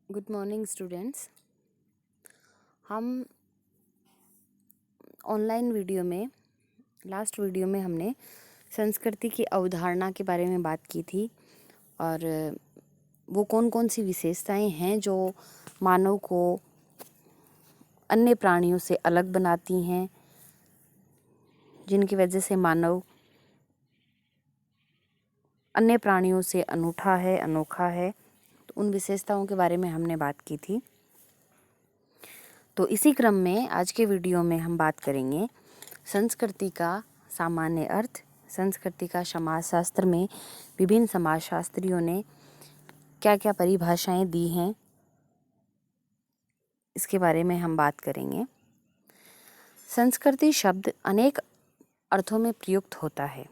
Good morning students. हम online video में last video में हमने संस्कृति की अवधारणा के बारे में बात की थी और वो कौन कौन सी विशेषताएं हैं जो मानव को अन्य प्राणियों से अलग बनाती हैं, जिनकी वजह से मानव अन्य प्राणियों से अनूठा है, अनोखा है। तो उन विशेषताओं के बारे में हमने बात की थी। तो इसी क्रम में आज के वीडियो में हम बात करेंगे संस्कृति का सामान्य अर्थ। संस्कृति का समाजशास्त्र में विभिन्न समाजशास्त्रियों ने क्या क्या परिभाषाएं दी हैं, इसके बारे में हम बात करेंगे। संस्कृति शब्द अनेक अर्थों में प्रयुक्त होता है।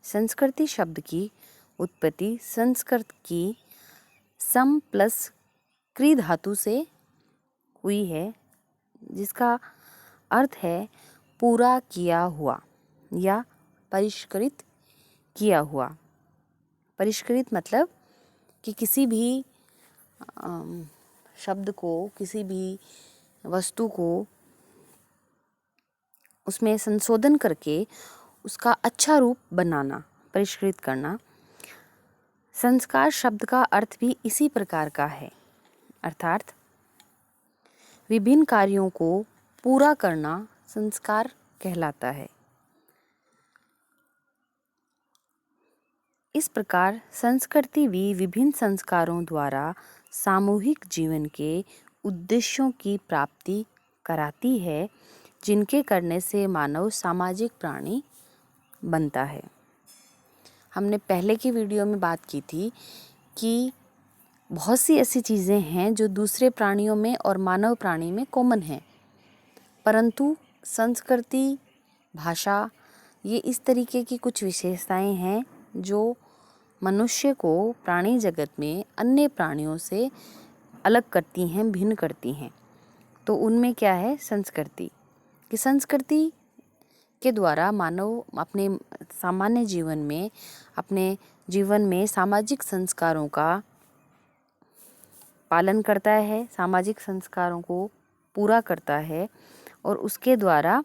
संस्कृति शब्द की उत्पत्ति संस्कृत की सम प्लस क्री धातु से हुई है, जिसका अर्थ है पूरा किया हुआ या परिष्कृत किया हुआ। परिष्कृत मतलब कि किसी भी शब्द को, किसी भी वस्तु को उसमें संशोधन करके उसका अच्छा रूप बनाना, परिष्कृत करना। संस्कार शब्द का अर्थ भी इसी प्रकार का है, अर्थात विभिन्न कार्यों को पूरा करना संस्कार कहलाता है। इस प्रकार संस्कृति भी विभिन्न संस्कारों द्वारा सामूहिक जीवन के उद्देश्यों की प्राप्ति कराती है, जिनके करने से मानव सामाजिक प्राणी बनता है। हमने पहले की वीडियो में बात की थी कि बहुत सी ऐसी चीज़ें हैं जो दूसरे प्राणियों में और मानव प्राणी में कॉमन हैं, परंतु संस्कृति, भाषा, ये इस तरीके की कुछ विशेषताएं हैं जो मनुष्य को प्राणी जगत में अन्य प्राणियों से अलग करती हैं, भिन्न करती हैं। तो उनमें क्या है? संस्कृति। कि संस्कृति के द्वारा मानव अपने सामान्य जीवन में, अपने जीवन में सामाजिक संस्कारों का पालन करता है, सामाजिक संस्कारों को पूरा करता है और उसके द्वारा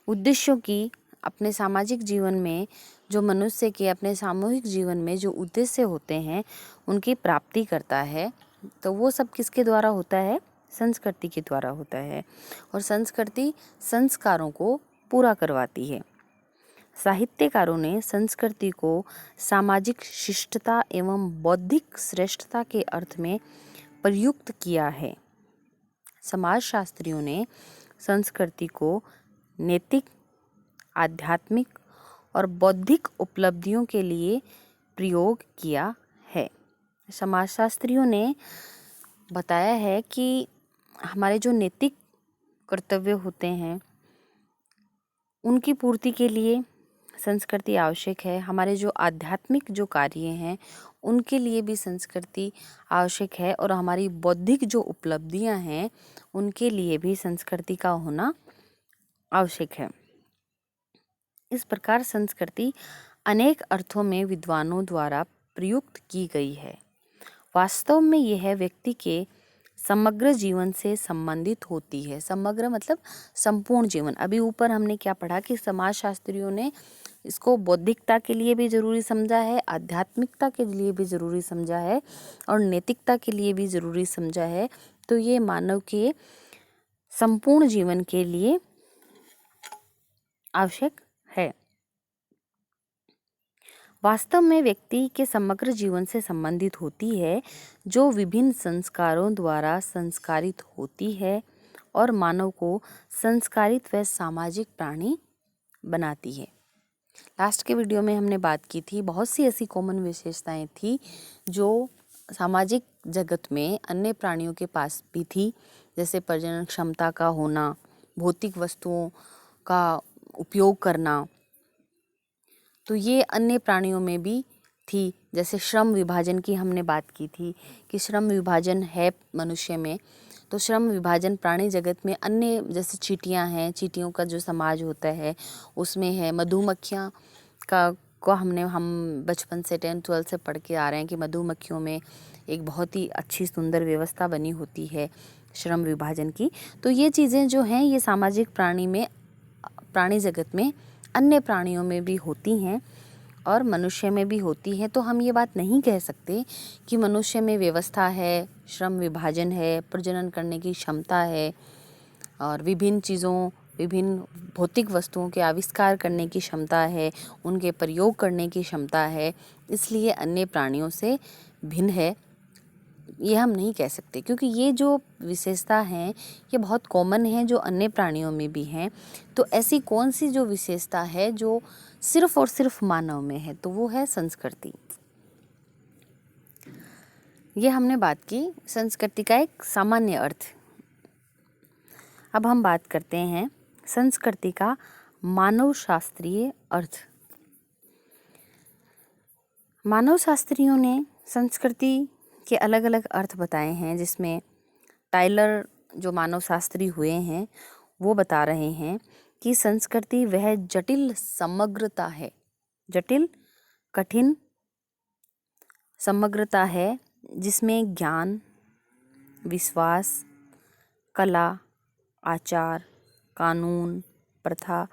उद्देश्यों की, अपने सामाजिक जीवन में जो मनुष्य के अपने सामूहिक जीवन में जो उद्देश्य होते हैं उनकी प्राप्ति करता है। तो वो सब किसके द्वारा होता है? संस्कृति के द्वारा होता है। और संस्कृति संस्कारों को पूरा करवाती है। साहित्यकारों ने संस्कृति को सामाजिक शिष्टता एवं बौद्धिक श्रेष्ठता के अर्थ में प्रयुक्त किया है। समाजशास्त्रियों ने संस्कृति को नैतिक, आध्यात्मिक और बौद्धिक उपलब्धियों के लिए प्रयोग किया है। समाजशास्त्रियों ने बताया है कि हमारे जो नैतिक कर्तव्य होते हैं उनकी पूर्ति के लिए संस्कृति आवश्यक है। हमारे जो आध्यात्मिक जो कार्य हैं उनके लिए भी संस्कृति आवश्यक है और हमारी बौद्धिक जो उपलब्धियां हैं उनके लिए भी संस्कृति का होना आवश्यक है। इस प्रकार संस्कृति अनेक अर्थों में विद्वानों द्वारा प्रयुक्त की गई है। वास्तव में यह व्यक्ति के समग्र जीवन से संबंधित होती है। समग्र मतलब संपूर्ण जीवन। अभी ऊपर हमने क्या पढ़ा कि समाजशास्त्रियों ने इसको बौद्धिकता के लिए भी जरूरी समझा है, आध्यात्मिकता के लिए भी जरूरी समझा है और नैतिकता के लिए भी जरूरी समझा है। तो ये मानव के संपूर्ण जीवन के लिए आवश्यक है। वास्तव में व्यक्ति के समग्र जीवन से संबंधित होती है, जो विभिन्न संस्कारों द्वारा संस्कारित होती है और मानव को संस्कारित व सामाजिक प्राणी बनाती है। लास्ट के वीडियो में हमने बात की थी, बहुत सी ऐसी कॉमन विशेषताएं थी जो सामाजिक जगत में अन्य प्राणियों के पास भी थी, जैसे प्रजनन क्षमता का होना, भौतिक वस्तुओं का उपयोग करना। तो ये अन्य प्राणियों में भी थी। जैसे श्रम विभाजन की हमने बात की थी कि श्रम विभाजन है मनुष्य में। तो श्रम विभाजन प्राणी जगत में अन्य, जैसे चींटियां हैं, चींटियों का जो समाज होता है उसमें है। मधुमक्खियां का को हम बचपन से 10th-12th से पढ़ के आ रहे हैं कि मधुमक्खियों में एक बहुत ही अच्छी सुंदर व्यवस्था बनी होती है श्रम विभाजन की। तो ये चीज़ें जो हैं ये सामाजिक प्राणी जगत में अन्य प्राणियों में भी होती हैं और मनुष्य में भी होती है। तो हम ये बात नहीं कह सकते कि मनुष्य में व्यवस्था है, श्रम विभाजन है, प्रजनन करने की क्षमता है और विभिन्न भौतिक वस्तुओं के आविष्कार करने की क्षमता है, उनके प्रयोग करने की क्षमता है, इसलिए अन्य प्राणियों से भिन्न है, ये हम नहीं कह सकते। क्योंकि ये जो विशेषता हैं ये बहुत कॉमन है जो अन्य प्राणियों में भी हैं। तो ऐसी कौन सी जो विशेषता है जो सिर्फ और सिर्फ मानव में है, तो वो है संस्कृति। ये हमने बात की संस्कृति का एक सामान्य अर्थ। अब हम बात करते हैं संस्कृति का मानव शास्त्रीय अर्थ। मानव शास्त्रियों ने संस्कृति के अलग अलग अर्थ बताए हैं, जिसमें टाइलर जो मानव शास्त्री हुए हैं वो बता रहे हैं कि संस्कृति वह जटिल समग्रता है, जटिल कठिन समग्रता है जिसमें ज्ञान, विश्वास, कला, आचार, कानून, प्रथा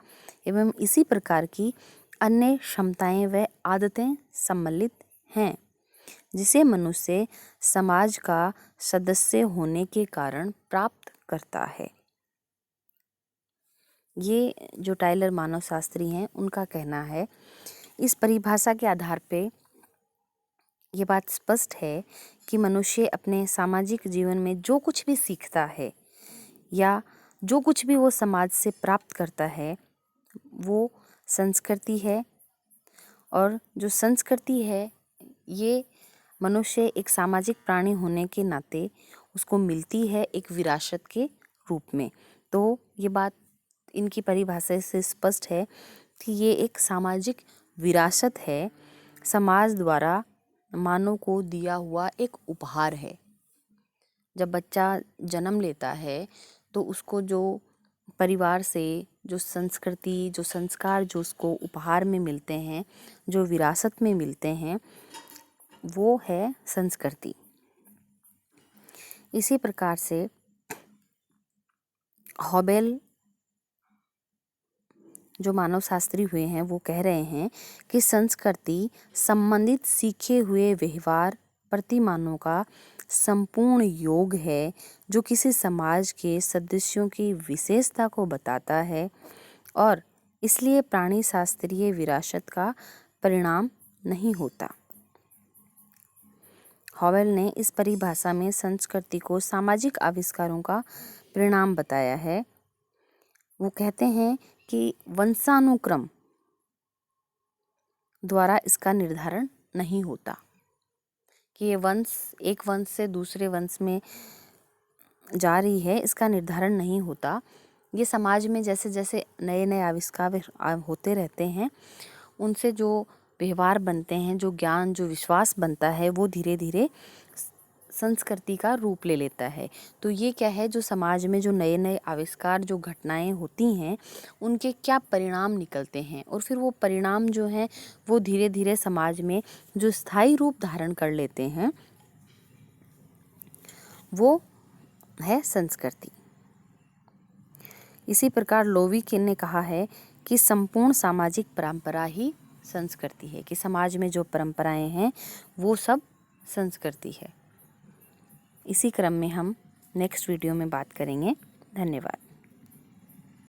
एवं इसी प्रकार की अन्य क्षमताएं व आदतें सम्मिलित हैं, जिसे मनुष्य समाज का सदस्य होने के कारण प्राप्त करता है। ये जो टाइलर मानव शास्त्री हैं उनका कहना है। इस परिभाषा के आधार पे ये बात स्पष्ट है कि मनुष्य अपने सामाजिक जीवन में जो कुछ भी सीखता है या जो कुछ भी वो समाज से प्राप्त करता है वो संस्कृति है। और जो संस्कृति है ये मनुष्य एक सामाजिक प्राणी होने के नाते उसको मिलती है एक विरासत के रूप में। तो ये बात इनकी परिभाषा से स्पष्ट है कि ये एक सामाजिक विरासत है, समाज द्वारा मानव को दिया हुआ एक उपहार है। जब बच्चा जन्म लेता है तो उसको जो परिवार से जो संस्कृति, जो संस्कार जो उसको उपहार में मिलते हैं, जो विरासत में मिलते हैं, वो है संस्कृति। इसी प्रकार से हॉबेल जो मानव शास्त्री हुए हैं वो कह रहे हैं कि संस्कृति संबंधित सीखे हुए व्यवहार प्रतिमानों का संपूर्ण योग है जो किसी समाज के सदस्यों की विशेषता को बताता है और इसलिए प्राणी शास्त्रीय विरासत का परिणाम नहीं होता। हॉवेल ने इस परिभाषा में संस्कृति को सामाजिक आविष्कारों का परिणाम बताया है। वो कहते हैं कि वंशानुक्रम द्वारा इसका निर्धारण नहीं होता कि ये एक वंश से दूसरे वंश में जा रही है, इसका निर्धारण नहीं होता। ये समाज में जैसे जैसे नए नए आविष्कार होते रहते हैं उनसे जो व्यवहार बनते हैं, जो ज्ञान, जो विश्वास बनता है वो धीरे धीरे संस्कृति का रूप ले लेता है। तो ये क्या है, जो समाज में जो नए नए आविष्कार, जो घटनाएं होती हैं उनके क्या परिणाम निकलते हैं और फिर वो परिणाम जो हैं वो धीरे धीरे समाज में जो स्थायी रूप धारण कर लेते हैं वो है संस्कृति। इसी प्रकार लोविकिन ने कहा है कि संपूर्ण सामाजिक परंपरा ही संस्कृति है, कि समाज में जो परंपराएं हैं वो सब संस्कृति है। इसी क्रम में हम नेक्स्ट वीडियो में बात करेंगे। धन्यवाद।